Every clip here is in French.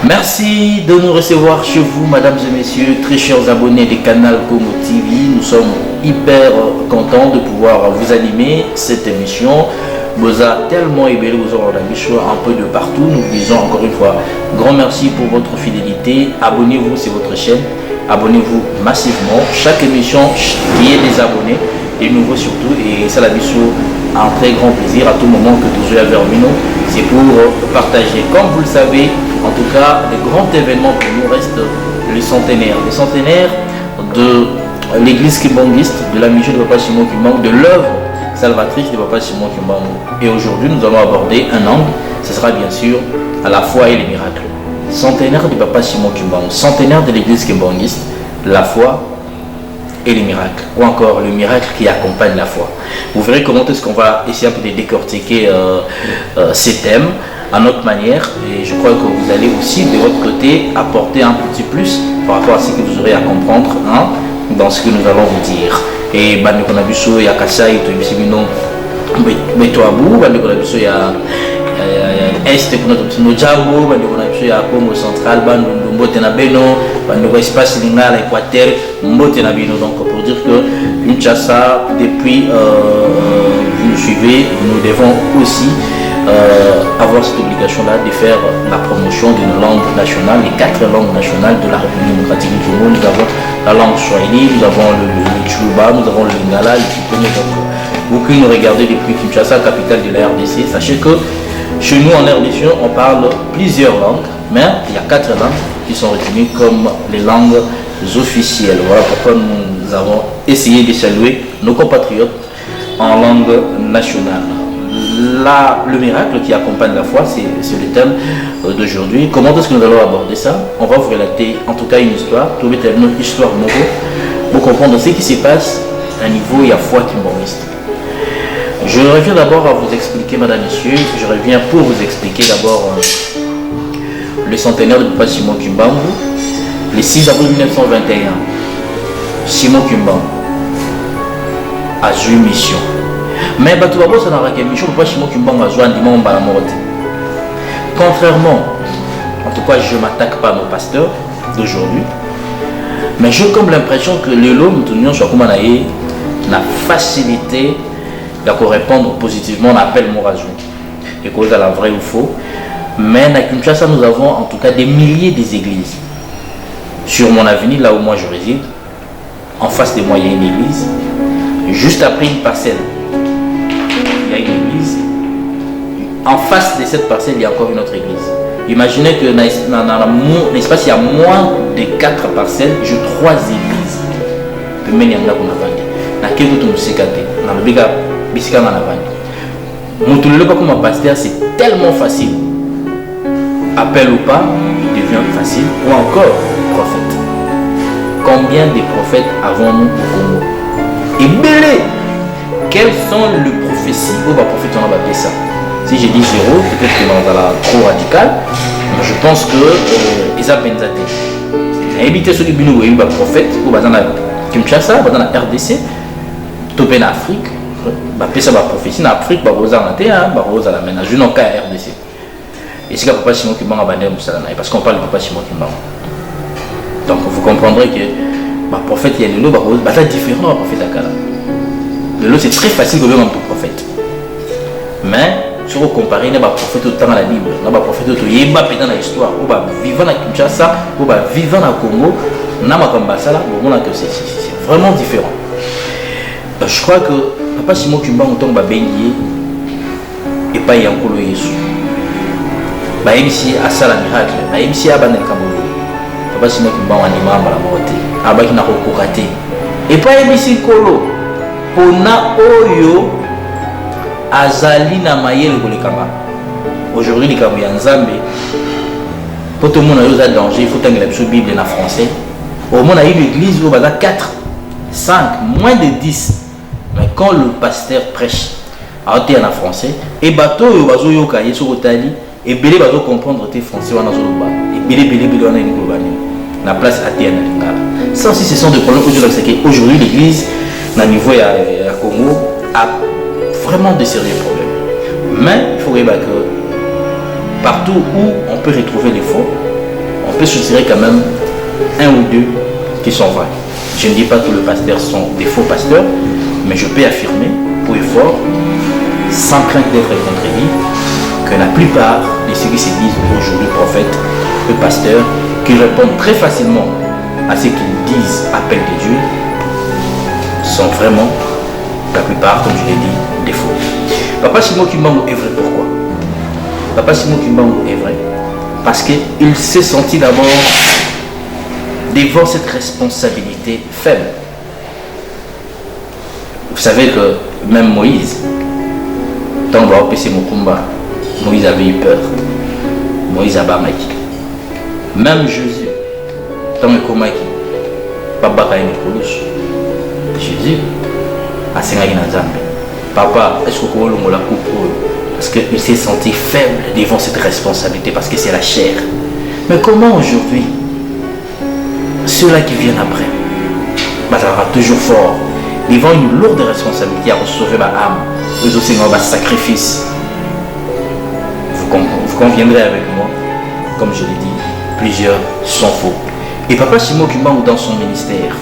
Merci de nous recevoir chez vous, mesdames et messieurs, très chers abonnés des canaux Congo TV. Nous sommes hyper contents de pouvoir vous animer cette émission. Vous a tellement ébélé, vous aurez un peu de partout. Nous vous disons encore une fois, grand merci pour votre fidélité. Abonnez-vous, c'est votre chaîne. Abonnez-vous massivement. Chaque émission, il y a des abonnés, des nouveaux surtout. Et ça, la mission, un très grand plaisir à tout moment que vous avez vers nous. C'est pour partager. Comme vous le savez, en tout cas, les grands événements pour nous restent le centenaire. Le centenaire de l'église kimbangiste, de la mission de Papa Simon Kimbangu, de l'œuvre salvatrice de Papa Simon Kimbangu. Et aujourd'hui, nous allons aborder un angle. Ce sera bien sûr à la foi et les miracles. Centenaire de Papa Simon Kimbangu, centenaire de l'église kimbangiste, la foi et les miracles, ou encore le miracle qui accompagne la foi. Vous verrez comment est-ce qu'on va essayer un peu de décortiquer ces thèmes à notre manière, et je crois que vous allez aussi de votre côté apporter un petit plus par rapport à ce que vous aurez à comprendre dans ce que nous allons vous dire. Et bandeko na biso ya Kasai to bisibino Betoabu, bandeko na biso ya Est kuna to no Jambo, bandeko na biso ya Congo Central, bandeko mbote na Beno, bandeko espace lingala Équateur, mbote na Bino. Donc pour dire que Kinshasa, depuis vous nous suivez, nous devons aussi avoir cette obligation-là de faire la promotion d'une langue nationale, les 4 langues nationales de la République démocratique du Congo. Nous avons la langue Swahili, nous avons le Tchouba, nous avons le Lingala, le Kikongo. Donc, vous qui nous regardez depuis Kinshasa, capitale de la RDC, sachez que chez nous en RDC, on parle plusieurs langues, mais il y a 4 langues qui sont retenues comme les langues officielles. Voilà pourquoi nous avons essayé de saluer nos compatriotes en langue nationale. Le miracle qui accompagne la foi, c'est le thème d'aujourd'hui. Comment est-ce que nous allons aborder ça? On va vous relater en tout cas une histoire, trouver une histoire nouvelle pour comprendre ce qui se passe à niveau de la foi kimbangiste. Je reviens d'abord à vous expliquer, madame, messieurs, je reviens pour vous expliquer d'abord le centenaire de Papa Simon Kimbangu, le 6 avril 1921. Simon Kimbangu a eu mission. Mais bato babo ça n'a pas mission Papa Simon Kimbangu a joué un dimanche à la mort. Contrairement, en tout cas je ne m'attaque pas à nos pasteurs d'aujourd'hui, mais j'ai comme l'impression que l'homme de soit comme la facilité de répondre positivement à l'appel Morazou. Et cause à la vraie ou faux. Mais à Kinshasa nous avons en tout cas des milliers d'églises. Sur mon avenir, là où moi je réside, en face de moi il y a une église. Juste après une parcelle, il y a une église. En face de cette parcelle, il y a encore une autre église. Imaginez que dans l'espace, il y a moins de 4 parcelles, j'ai 3 églises. Comme pasteur, c'est tellement facile. Appel ou pas, il devient facile. Ou encore, prophète. Combien de prophètes avons-nous au Congo? Et belé, quelles sont les prophéties où les prophètes ont appelé ça? Si j'ai dit 0, peut-être que dans la trop radicale, je pense que Isa Benzate. Éviter ceux qui ont eu des prophètes, ou dans la Kinshasa, dans la RDC, topé en Afrique, bah ça va prophétie en Afrique, bah aux Arnatés, bah aux Alamena, je n'ai qu'à RDC. Et c'est que Papa Simon Kimbangu a bandé parce qu'on parle de Papa Simon Kimbangu. Donc vous comprendrez que bah prophète il y a le lot, bah c'est différent du prophète Akala. Le lot c'est très facile de voir un prophète. Mais si vous comparez les prophètes autant à la Bible, les prophètes autant il y a dans l'histoire, ou bah vivant à Kinshasa, ou bah vivant à Congo, n'a pas comme ça là, c'est vraiment différent. Je crois que Papa Simon Kimbangu tombe à baigner et pas y encore le Yesu. Bah MC a ça la miracle, bah MC a banal Kambo. Papa Simon Kimbangu anima à la morte, abaki na kokokate. Et pas MC Kolo, pona oyo azali na mayele kolekanga. Aujourd'hui les Kambo ya Nzambe, pour tout le monde a danger, il faut tenir la Bible en français. Au moins il y a l'église où il y a 4, 5, moins de 10. Mais quand le pasteur prêche en français, et bateau bazo yoka yeso otali et belé bazo comprendre tes français wana zoloba et belé wana ni global na place athée na lingala. Ça aussi ce sont des problèmes aujourd'hui l'église na niveau ya Congo a vraiment de sérieux problèmes. Mais il faut que partout où on peut retrouver les faux, peut soutirer quand même un ou deux qui sont vrais. Je ne dis pas que tous les pasteurs sont des faux pasteurs, mais je peux affirmer, pour effort, sans crainte d'être contredit, que la plupart de ceux qui se disent aujourd'hui prophètes et pasteurs, qui répondent très facilement à ce qu'ils disent appel de Dieu, sont vraiment, la plupart, comme je l'ai dit, des faux. Papa Simon Kimbangu est vrai, pourquoi? Papa Simon Kimbangu est vrai parce qu'il s'est senti d'abord devant cette responsabilité faible. Vous savez que même Moïse, tant qu'on va opérer Mokumba, Moïse avait eu peur. Moïse a bamaki. Même Jésus, tant que Komaki, Papa a une couche. Jésus a Sengaki Nazambe. Papa, est-ce que vous avez la coupe? Parce qu'il s'est senti faible devant cette responsabilité, parce que c'est la chair. Mais comment aujourd'hui, ceux-là qui viennent après, bah, ça sera toujours fort, devant une lourde responsabilité à sauver ma âme, aux Seigneur, un sacrifice. Vous conviendrez avec moi, comme je l'ai dit, plusieurs sont faux. Et Papa Simon Kimbangu, dans son ministère,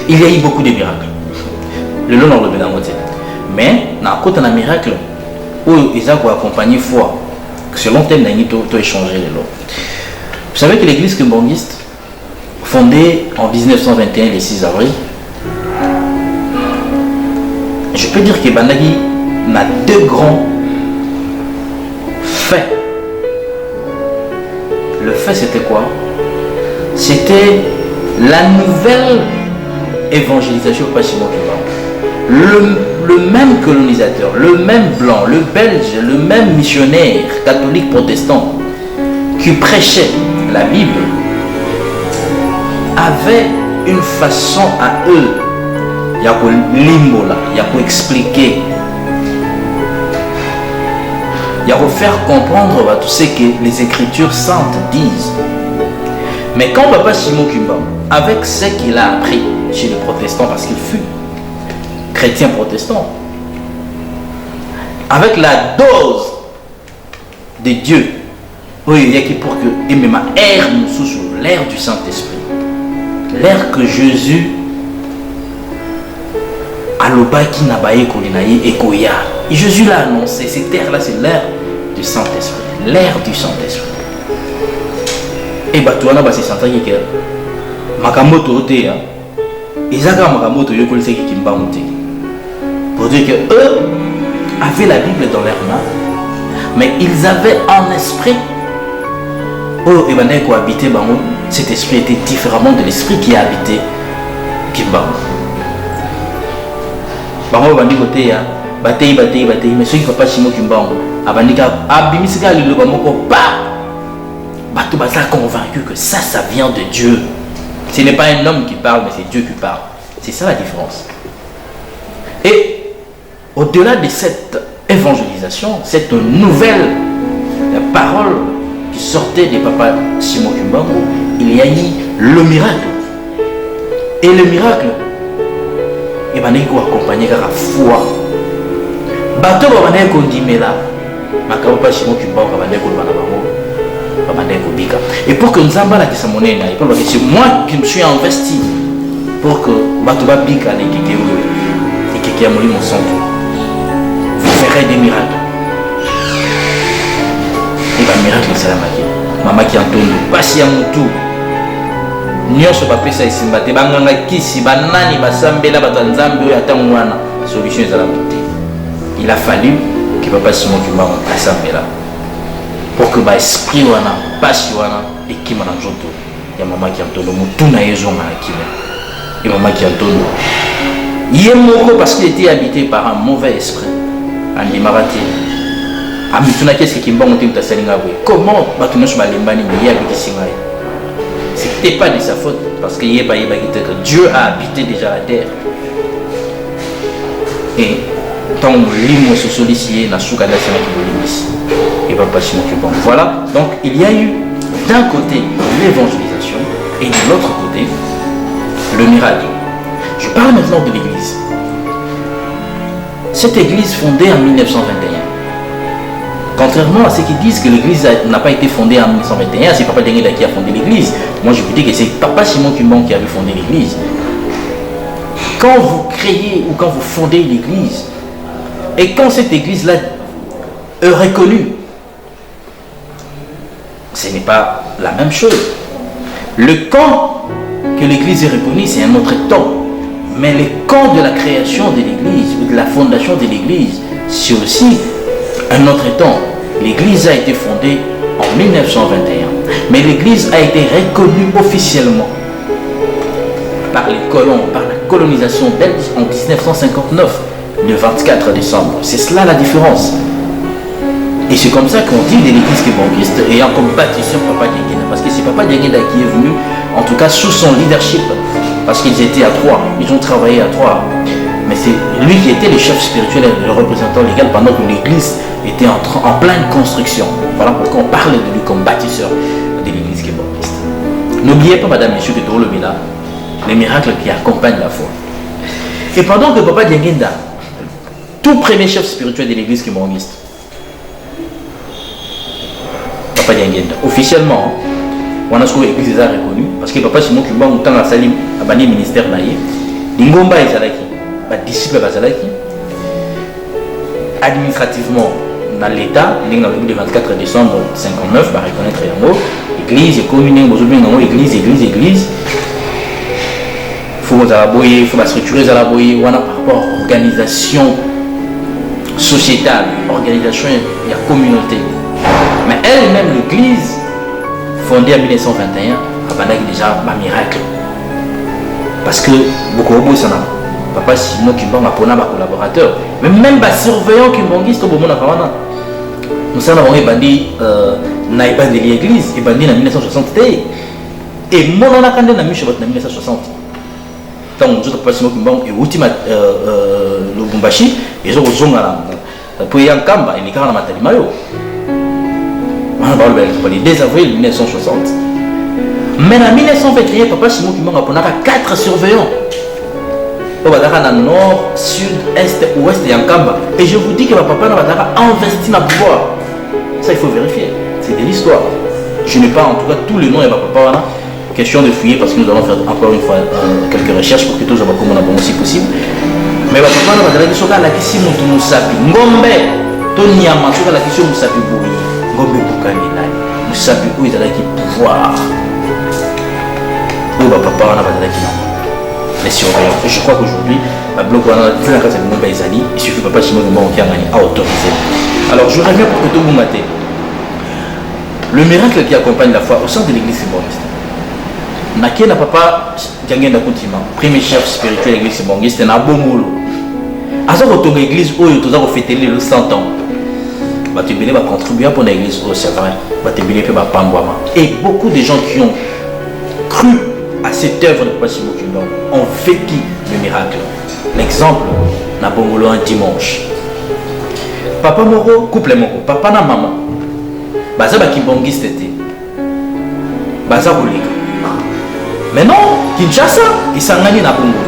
il y a eu beaucoup de miracles. Le long de Bénamoté. Mais, dans le un miracle, où ils ont accompagné foi, selon le thème d'un échanger les lots. Vous savez que l'église kimbangiste, fondée en 1921, le 6 avril, je peux dire que Banagi a deux grands faits. Le fait, c'était quoi? C'était la nouvelle évangélisation par Simon Kimbangu. Le même colonisateur, le même blanc, le belge, le même missionnaire catholique protestant qui prêchait la Bible avait une façon à eux, il y a pour limbola, il y a pour expliquer, il y a pour faire comprendre tout ce que les Écritures saintes disent. Mais quand Papa Simon Kimbangu, avec ce qu'il a appris chez les protestants, parce qu'il fut chrétien protestant, avec la dose de Dieu, oui, il y a qui pour que même l'air du Saint-Esprit, l'air que Jésus a l'obaki nabaye kolinaye et koya. Et Jésus l'a annoncé, cette terre-là, c'est l'air du Saint-Esprit, l'air du Saint-Esprit. Et bah toi, c'est senti que Makamoto te, ils ont Makamoto yokol se qui Kimbangu. Pour dire que eux avaient la Bible dans leurs mains, mais ils avaient un esprit. Oh, et maintenant qu'on habitait, cet esprit était différemment de l'esprit qui a habité Kimbangu. Bango bandi côté batei, mais ceux qui Papa Simon Kimbangu, abandika abimisika le bamoko pas. Bato basa convaincu que ça vient de Dieu. Ce n'est pas un homme qui parle, mais c'est Dieu qui parle. C'est ça la différence. Et au-delà de cette évangélisation, cette nouvelle parole qui sortait de Papa Simon Kimbangu, il y a eu le miracle. Et le miracle, il va nous accompagner par la foi. Bato va venir condamner là. Papa Simon Kimbangu va venir condamner. Et pour que nous avons la testimoniale, c'est moi qui me suis investi pour que Bato va bika les qui a moulu mon sang. Vous verrez des miracles. Et bien, miracle, c'est la magie. Maman qui entend, pas mon tour. Nyonso bapesa isimba te banganga kisi banani basambela batanzambe atangwana solution ezala te. Il a fallu que Papa Simon Kimbangu asambela pour que ba esprit wana pasi wana ekima na nzoto ya maman qui entend mutuna yezonga akima. Et maman qui entend Yemoko parce qu'il était habité par un mauvais esprit. Andi Marati. Amituna qu'est-ce qui Kimbangu te tasalinga bwe. Comment batuno sur balembani ni habité singaye. C'était pas de sa faute parce que que Dieu a habité déjà la terre. Et tant que se sollicite na souka d'asana qui voulait et Papa Simon Kimbangu. Voilà, donc il y a eu d'un côté l'évangélisation et de l'autre côté le miracle. Je parle maintenant de l'église. Cette église fondée en 1921 Contrairement à ceux qui disent que l'église n'a pas été fondée en 1921, c'est Papa Dianguinda qui a fondé l'église. Moi je vous dis que c'est Papa Simon Kimbangu qui avait fondé l'église. Quand vous créez ou quand vous fondez l'église, et quand cette église-là est reconnue, ce n'est pas la même chose. Le camp que l'église est reconnue, c'est un autre temps. Mais le camp de la création de l'église ou de la fondation de l'église, c'est aussi un autre temps. L'église a été fondée en 1921. Mais l'église a été reconnue officiellement par les colons, par la colonisation belge en 1959, le 24 décembre. C'est cela la différence. Et c'est comme ça qu'on dit de l'église kimbanguiste ayant comme bâtisseur Papa Dianguinda. Parce que c'est Papa Dianguinda qui est venu, en tout cas sous son leadership. Parce qu'ils étaient à trois, ils ont travaillé à trois. Mais c'est lui qui était le chef spirituel et le représentant légal pendant que l'église était en pleine construction. Voilà pourquoi on parle de lui comme bâtisseur de l'église kimbanguiste. N'oubliez pas, madame, messieurs, que dans le Mina, les miracles qui accompagnent la foi. Et pendant que Papa Dianguinda, tout premier chef spirituel de l'église kimbanguiste, Papa Dianguinda, officiellement, on a ce que l'église a reconnu, parce que Papa Simon Kimbangu, tant à Salim, a banni le ministère naïe, Lingomba et Zalaki, disciple de Zalaki, administrativement, dans l'État, le 24 décembre 1959, va reconnaître l'église, commune, église. Il faut structurer la boye, on a par rapport à organisation sociétale, organisation et la communauté. Mais elle-même, l'église, fondée en 1921, a déjà un miracle. Parce que beaucoup de gens, Papa Simon Kimbangu a un collaborateur, mais même les surveillants kimbanguistes, nous avons bandit dans l'église, et bandit en 1960. Et mon on a candidat en 1960. Tant que Papa Simon Kimbangu est ultime le Bumbashi, et je vous en pour y en Kamba, et les carans Matalimayo. Le 2 avril 1960. Mais en 1921, Papa Simon Kimbangu a 4 surveillants. Au nord, sud, est, ouest et en Kamba. Et je vous dis que papa a investi dans le pouvoir. Ça, il faut vérifier. C'est de l'histoire. Je n'ai pas en tout cas tous les noms de papa. Question de fouiller parce que nous allons faire encore une fois quelques recherches pour que tous les comme on a bon aussi possible. Mais papa a dit que la question de Moussapi, Ngombe, Tony Yama, la question de Moussapi Bouri, Ngombe Boukani, Moussapi, où il a qui pouvoir. Où papa a les surveillants. Je crois qu'aujourd'hui, la bloc vu la case de Mumbai Zali, il suffit pas Simon Kimbangu qui a autorisé. Alors je reviens pour que tout le monde mate. Le miracle qui accompagne la foi au sein de l'église kimbanguiste. Naké n'a papa Dianguinda Kuntima, premier chef spirituel de l'église kimbanguiste, n'a Bongolo. Azo retourne l'église où il a fêté le 100 ans. Batebele va contribuer pour l'église où c'est vrai. Batebele peut pambouama. Et beaucoup de gens qui ont cru à cette œuvre de Papa Simon Kimbangu ont vécu le miracle. L'exemple, na Bongolo un dimanche. Papa Moro, couple Moro, papa na maman. Baza ba kimbanguiste était. Baza Rolega. Mais non, Kinshasa, ils sont gagnés na Bongolo.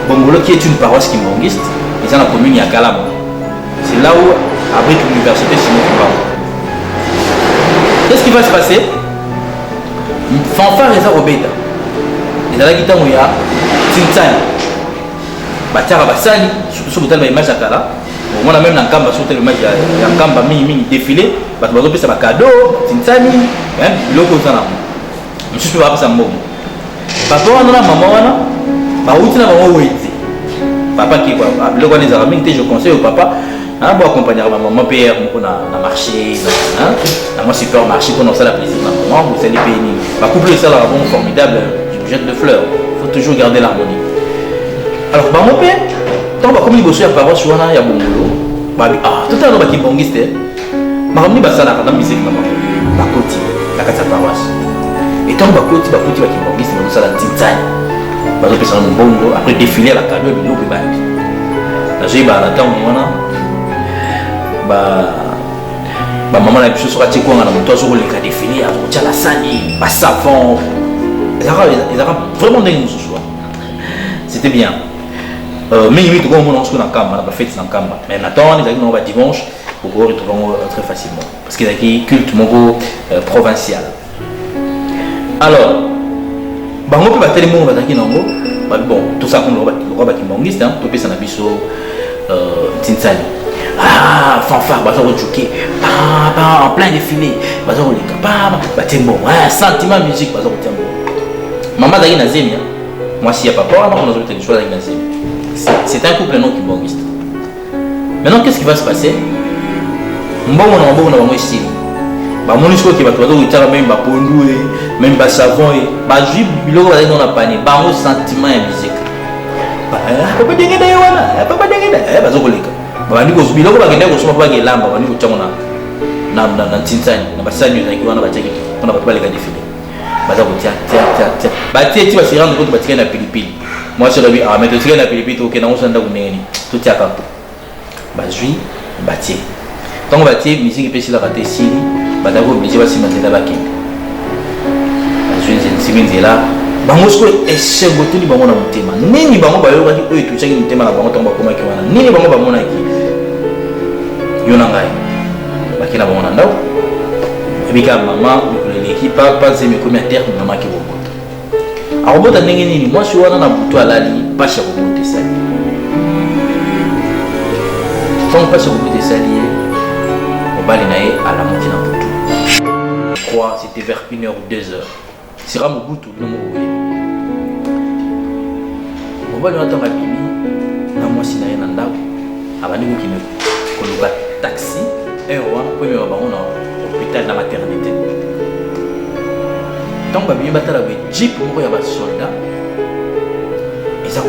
Bongolo qui est une paroisse kimbanguiste, ils sont dans la commune de Galamo. C'est là où abrite l'université Simon Kimbangu. Qu'est-ce qui va se passer? Fanfare eza Robeda. Ezalaki ntango ya Tintani. Batiaka basali, surtout kotala baimage ya kala. Omona même na Nkamba soki otala image ya Nkamba mingi défilé, bato bazopesa bakado, Tintani, biloko oza nango. Mosusu mpe bapesa mbongo. Papa wana na mama wana bauti na bango wete. Papa ki biloko wana ezalaka mingi te, je conseille au papa bo accompagnera ma maman père na marché na moi supermarché pour nous faire la plaisir na maman vous allez payer ma couple ça là bon formidable, je jette de fleurs, faut toujours garder l'harmonie. Alors bah mon père tant ba comme il bosse à paroisse wana ya Bongolo ba tout à l'heure ba kimbangiste ma ramni ba sala kana musique na ba koti la kata paroisse et tant ba koti ba kimbangiste ba sala tintani ba zo pesa mon bongo après défiler la cadeau de l'eau ba na j'ai ba la temps wana maman na biso soka tikwanga na moto azoleka défilé azotia la sani ba savon ezaka vraiment ndenge mosusu. C'était bien mingi tout comme on na Kamba na ba fête na Kamba mais na temps ezalaki na ba dimanche vous pouvez retrouver très facilement. Parce qu'il y a un culte provincial. Alors, bango pe bateli mongo bataki nango bon tout ça comme le roi bakimongiste hein to pesa na biso tinsani ah fanfare baza ko choquer en plein défilé baza ko leka batembo sentiment musique baza ko tembo maman daki na zemi moi si y a pas peur on a besoin de choix avec na zemi c'est un couple non kimbongiste. Maintenant qu'est-ce qui va se passer mbongo na bango style ba monisco ki bato bazo utara même ba pondu même ba savon ba jui biloko bazali dans la panier ba mo sentiment ya musique papa dengeda wana papa dengeda bazo koleka ba ndiko biloko bagenda ko soma ba gelamba ba ndiko tsango na tinsani na basani na kiwana ba tsheki ona ba baleka défilé baza ko tia ba tie ba se rendre compte ba tia na pilipili moi je rebi mais tu tia na pilipili to ke na osanda kuneni to tia ka ba jui ba tie donc ba tie musique pe si la rater si badako obligé basimazela bakende azwenzela bango sikoyo esengo tuni bango na motema nini bango bayokaki oyo etutisaki motema na bango ntango bakomaki wana nini bango bamonaki yo na ngai baki na bango na ndako ebika mama mikolo eleki papa nzembe ekomi ya terre mama aki kobota akobota ndenge nini mwasi wana na butu alali mpasi ya kobota esali ntango mpasi ya kobota esali ye mobali na ye alamuki na butu. C'était vers 1h ou 2h. C'est vraiment beaucoup de monde. On va lui entendre à Bibi. Dans moi, si n'a rien à avant nous qui me coloca taxi. Et on va me voir à l'hôpital de la maternité. Tant que Bibi battait avec jeep, on va y avoir soldat. Et ça va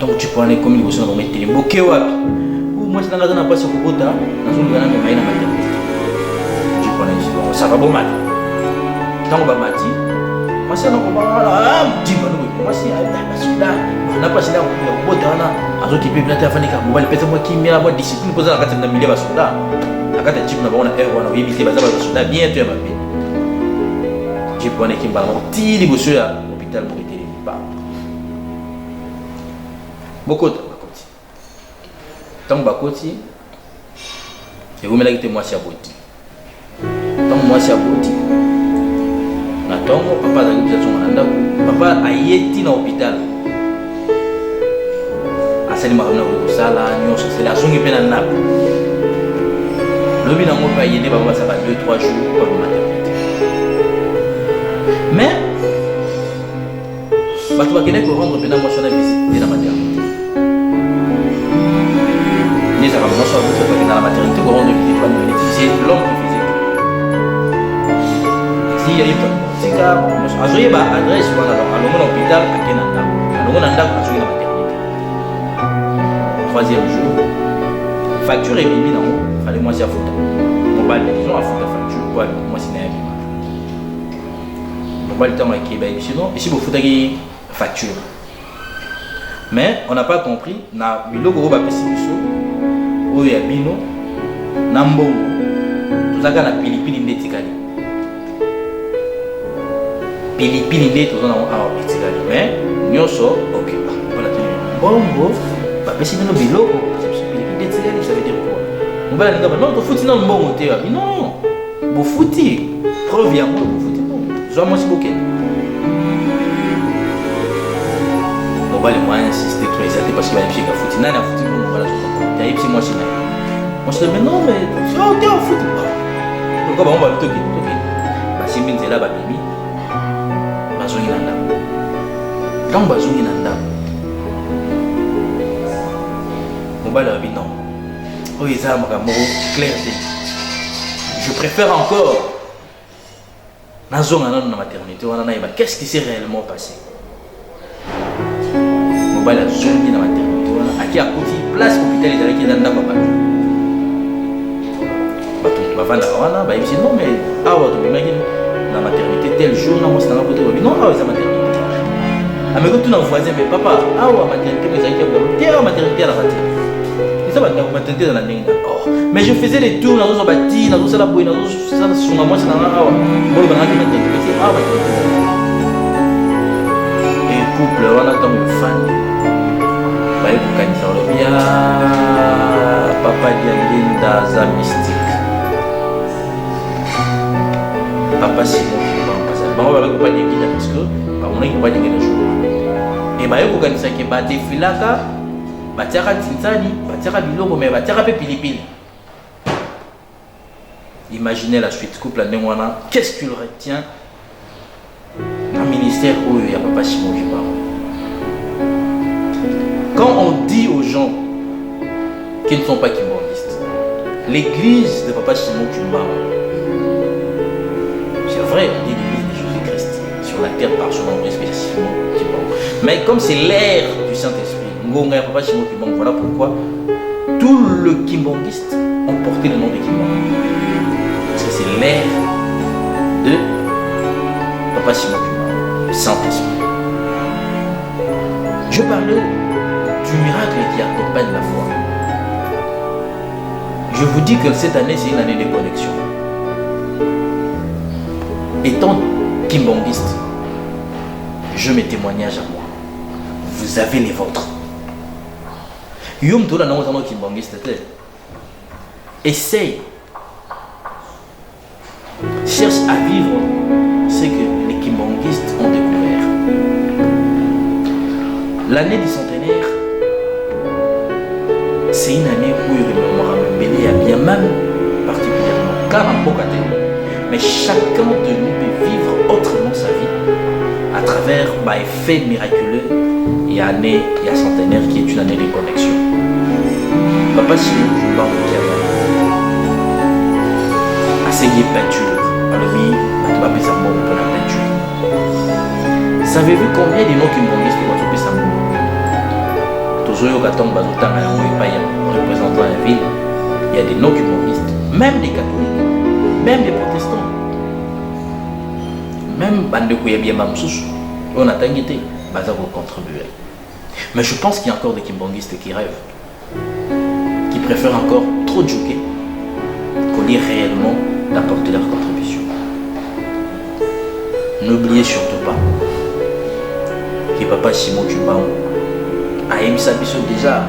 donc tu peux aller comme il faut mettre les bouquets ou moi c'est dans la zone pas sur le côté. Dans une grande maternité. Ça va bon mal. Tant que mati, moi c'est non comment là, dis moi moi c'est là, on n'a pas c'est là on peut dans là, à d'autres types de affaires comme moi peut-être moi qui met la discipline poser la carte de milieu basoda. La carte type na bona air wana éviter bazaba basoda bien tu ma vie. Je peux aller qui ba ti liboso ya hôpital pour aider les pas. Beaucoup de bakoti. Tant bakoti, et vous me la moi c'est aboti. Donc moi c'est aboti na tongo papa azali bizatsunga na ndako papa ayeti na hôpital asali makambo na kosala nyonso asali azongi mpe na ndako lobi nango mpe ayede bango basaka 2-3 jours pa maternité mais bato bakendaki korendre mpena mwasi wana visite na maternité nezaka mwasi bakenda na maternité korendre visite banébenéficie l'homme qui faisait il y a une azoye ba adresse wana alongo na hôpital akena ndako alongo na ndako azoye na maternité. Troisième jour facture ebimi nango fallait moi si afuta mobile ils ont afuta facture quoi moi si na yabi mobile temps akeba sinon ici vous futaki facture mais on n'a pas compris na biloko ko ba pesi biso oyo ya bino na mbongo tozaka na pilipili ndetikali pilipili nde tozana awa etikali mais nyonso ok voilà tenu bongo bapesi bino biloko pilipili nde etikali ça veut dire quoi mobala ninga non tofuti na mbongo te wapi non bofuti preuve yango bofuti mbongo zwa mwasi bokende mobali moi insiste trop exalté parce qu'il va yebisi kafuti nani afuti mbongo mobala zoka yebisi mwasi na ye mwasi mais non mais te afuti pourquoi bango balitoki basimbi nzela babimi bazongi na ndako ntango bazongi na ndako mobali abi non oyo eza makambo clair te je préfère encore nazonga nano na maternité wana nayeba qu'est-ce qui s'est réellement passé mobali azongi na maternité wana aki akuti place hôpital ezalaki eza ndako bato bavandaka wana bayebisi non mais awa tobimaki na maternité tel jour na mwasi nanga kote babi non awa eza maternité ameko tuna voisin mais papa awa maternité ezalaki te awa maternité alaka te eza maternité eza na ndenge na mais je faisais les tours nazozwa bati nazosala boye nazosala sunga mwasi nanga awa boloba nangaki maternité pesi awa maternité et couple wana ntango efandi baye kokanisa balobi Papa Dialinda za mystique. Papa Simon Kimbangu. On va pas dire qu'il parce que on est pas dire le jour. Et bah yo kanisa ke ba defilaka ba tiaka tintani, ba tiaka biloko mais ba tiaka pe pilipili. Imaginez la suite couple à Nengwana, qu'est-ce qu'il retient un ministère où il y a Papa Simon Kimbangu. Quand on dit aux gens qui ne sont pas kimbanguistes, l'église de Papa Simon Kimbangu, c'est vrai, on dit l'église de Jésus-Christ sur la terre par son nom spécifiquement Kimbangu. Mais comme c'est l'air du Saint-Esprit, Ngonga Papa Simon Kimbangu, voilà pourquoi tout le kimbanguiste ont porté le nom de Kimbangu. Parce que c'est l'air de Papa Simon Kimbangu, le Saint-Esprit. Je parlais du miracle qui accompagne la foi. Je vous dis que cette année, c'est une année de connexion. Étant kimbanguiste, je mets témoignage à moi. Vous avez les vôtres. Yom Tola n'a pas kimbanguiste. Essaye. Cherche à vivre ce que les kimbanguistes ont découvert. L'année du centenaire, c'est une année où il y a bien même particulièrement car en mais chacun de nous peut vivre autrement sa vie à travers un effet miraculeux et année et centenaire qui est une année de connexion. Papa Simon Kimbangu a essayé peinture, savez-vous combien de noms kimbanguistes ont fait ça? Représentant la ville, il y a des non-kimbanguistes, même des catholiques, même des protestants, même on a tanguité, pour contribuer. Mais je pense qu'il y a encore des kimbanguistes qui rêvent, qui préfèrent encore trop jouer qu'au lieu réellement d'apporter leur contribution. N'oubliez surtout pas que Papa Simon Kimbangu a émis sa mission déjà.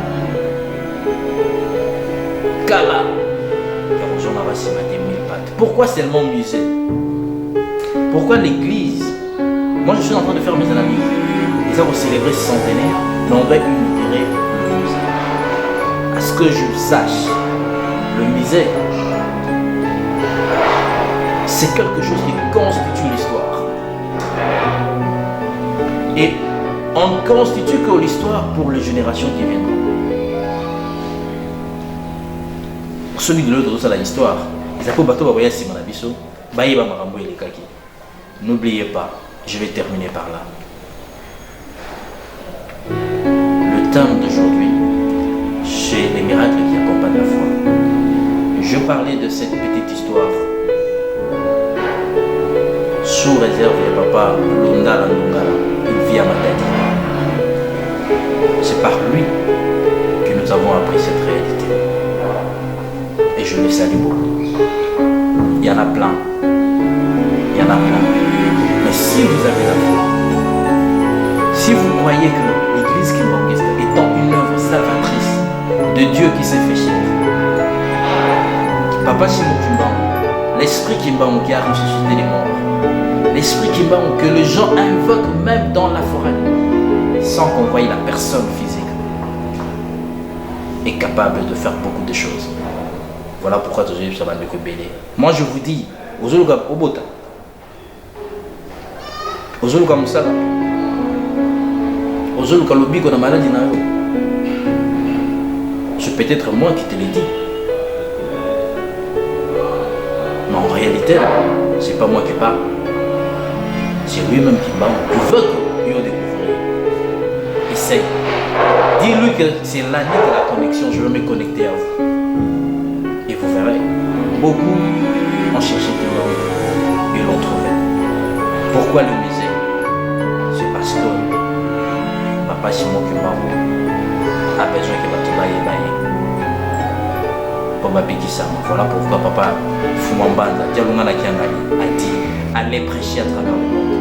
Kala, pourquoi seulement musée? Pourquoi l'église? Moi je suis en train de faire mes analyses. Ils ont célébré ce centenaire, mais on doit inaugurer le musée. À ce que je sache, le musée, c'est quelque chose qui constitue l'histoire. Et on ne constitue que l'histoire pour les générations qui viendront. Celui de l'autre, c'est l'histoire. N'oubliez pas, je vais terminer par là. Le thème d'aujourd'hui, c'est les miracles qui accompagnent la foi. Je parlais de cette petite histoire sous réserve de Papa Londala Lungala, il vit à ma tête. C'est par lui que nous avons appris cette réalité. Et je le salue beaucoup. Il y en a plein. Il y en a plein. Mais si vous avez la foi, si vous croyez que l'église kimbanguiste étant une œuvre salvatrice de Dieu qui s'est fait chair, Papa Simon Kimbangu, l'esprit Kimbangu qui a ressuscité les morts, l'esprit Kimbangu que les gens invoquent même dans la forêt, sans qu'on voie la personne physique, est capable de faire beaucoup de choses. Voilà pourquoi aujourd'hui ça va me bénir. Moi je vous dis, aux Zuluka Obota, aux Zuluka Moussala, aux Zuluka Lobi qu'on a maladie na yo. C'est peut-être moi qui te l'ai dit. Mais en réalité, c'est pas moi qui parle. C'est lui-même qui parle. Je veux qu'il y ait découvrir. Essaye. Dis-lui que c'est l'année de la connexion. Je veux me connecter à vous. Et vous verrez, beaucoup ont cherché Kimbangu et l'ont trouvé. Pourquoi le musée? C'est parce que Papa Simon Kimbangu a besoin que Batubaye baye. Voilà pourquoi Papa Fumambanda, Dialungana Kiangali, a dit allez prêcher à travers le monde.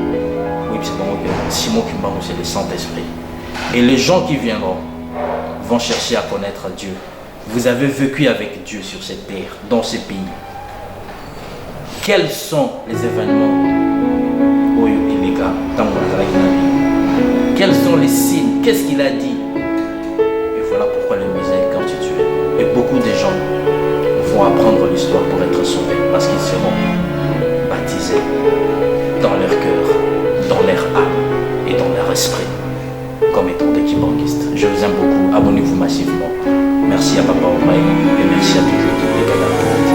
Oui, c'est donc Simon Kimbangu, c'est le Saint-Esprit. Et les gens qui viendront vont chercher à connaître Dieu vous avez vécu avec Dieu sur cette terre, dans ce pays. Quels sont les événements? Quels sont les signes? Qu'est-ce qu'il a dit? Et voilà pourquoi le musée est constitué. Et beaucoup de gens vont apprendre l'histoire pour être sauvés, parce qu'ils seront baptisés dans leur cœur, dans leur âme et dans leur esprit, comme étant des kibanguistes. Je vous aime beaucoup, abonnez-vous massivement. Merci à Papa Omaï et merci à toute l'équipe des canaux.